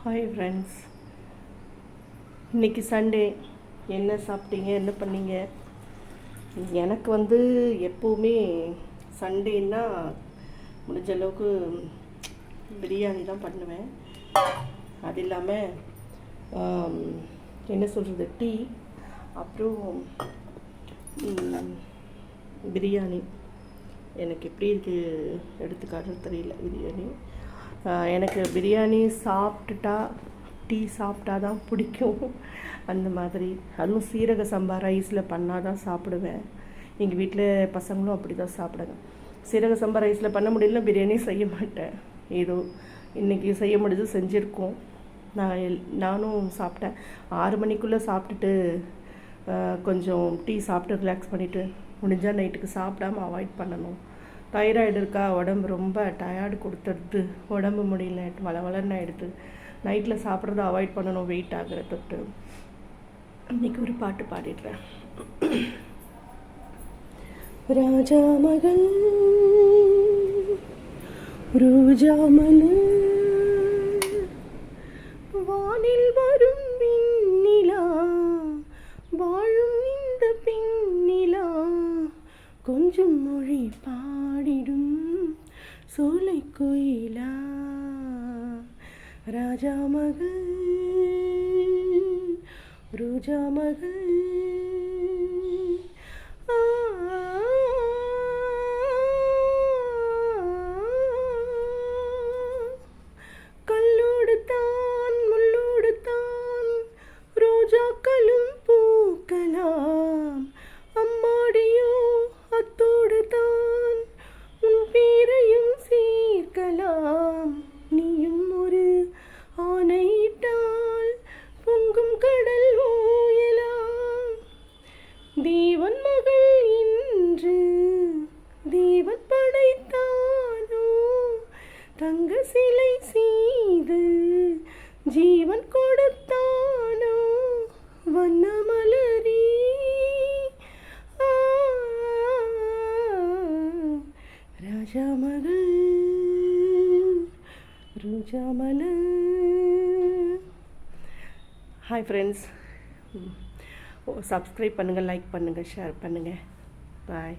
Hi friends, இன்றைக்கி Sunday. என்ன சாப்பிட்டீங்க, என்ன பண்ணீங்க? எனக்கு எப்போவுமே சண்டேன்னா முடிஞ்ச அளவுக்கு பிரியாணி தான் பண்ணுவேன். அது இல்லாமல் என்ன சொல்கிறது, டீ, அப்புறம் பிரியாணி. எனக்கு எப்படி இருக்குது எடுத்துக்காட்டு தெரியல. பிரியாணி எனக்கு பிரியாணி சாப்பிட்டுட்டா டீ சாப்பிட்டா தான் பிடிக்கும். அந்த மாதிரி அதுவும் சீரக சம்பா ரைஸில் பண்ணால் தான் சாப்பிடுவேன். எங்கள் வீட்டில் பசங்களும் அப்படி தான் சாப்பிடுங்க. சீரக சம்பா ரைஸில் பண்ண முடியலன்னா பிரியாணி செய்ய மாட்டேன். ஏதோ இன்றைக்கி செய்ய முடிஞ்சு செஞ்சுருக்கோம். நானும் சாப்பிட்டேன். 6 மணிக்குள்ளே சாப்பிட்டுட்டு கொஞ்சம் டீ சாப்பிட்டு ரிலாக்ஸ் பண்ணிவிட்டு முடிஞ்சால் நைட்டுக்கு சாப்பிடாமல் அவாய்ட் பண்ணணும். தைராய்டு இருக்கா, உடம்பு ரொம்ப டயர்டு கொடுத்துடுது, உடம்பு முடியல, வளன்னு ஆகிடுது. நைட்டில் சாப்பிட்றத அவாய்ட் பண்ணணும், வெயிட் ஆகிற தொட்டு. இன்றைக்கி ஒரு பாட்டு பாடிடுறேன். ராஜா மகள் ரோஜா மலர் வானில் வரும் விண்ணிலா வாழும் இந்த பெண்ணிலா கொஞ்சம் மொழி பாடிடும் சோலை கோயிலா ராஜா மகள் ரோஜா மகள் கல்லோடு தான் முள்ளோடு தான் ரோஜாக்களும் பூக்கலாம், அம்மாடியோ அத்தோடு தான் உன் பேரையும் சீர்க்கலாம். நீயும் ஒரு ஆணையிட்டால் பொங்கும் கடல் ஓயலாம். தேவன் மகள் இன்று தேவன் படைத்தானோ, தங்க சிலை செய்து ஜீவன் கொடுத்தானோ, வண்ண மலரி ராஜா மகள் ரோஜா மலர். ஹாய் ஃப்ரெண்ட்ஸ், சப்ஸ்கிரைப் பண்ணுங்கள், லைக் பண்ணுங்கள், ஷேர் பண்ணுங்கள். பாய்.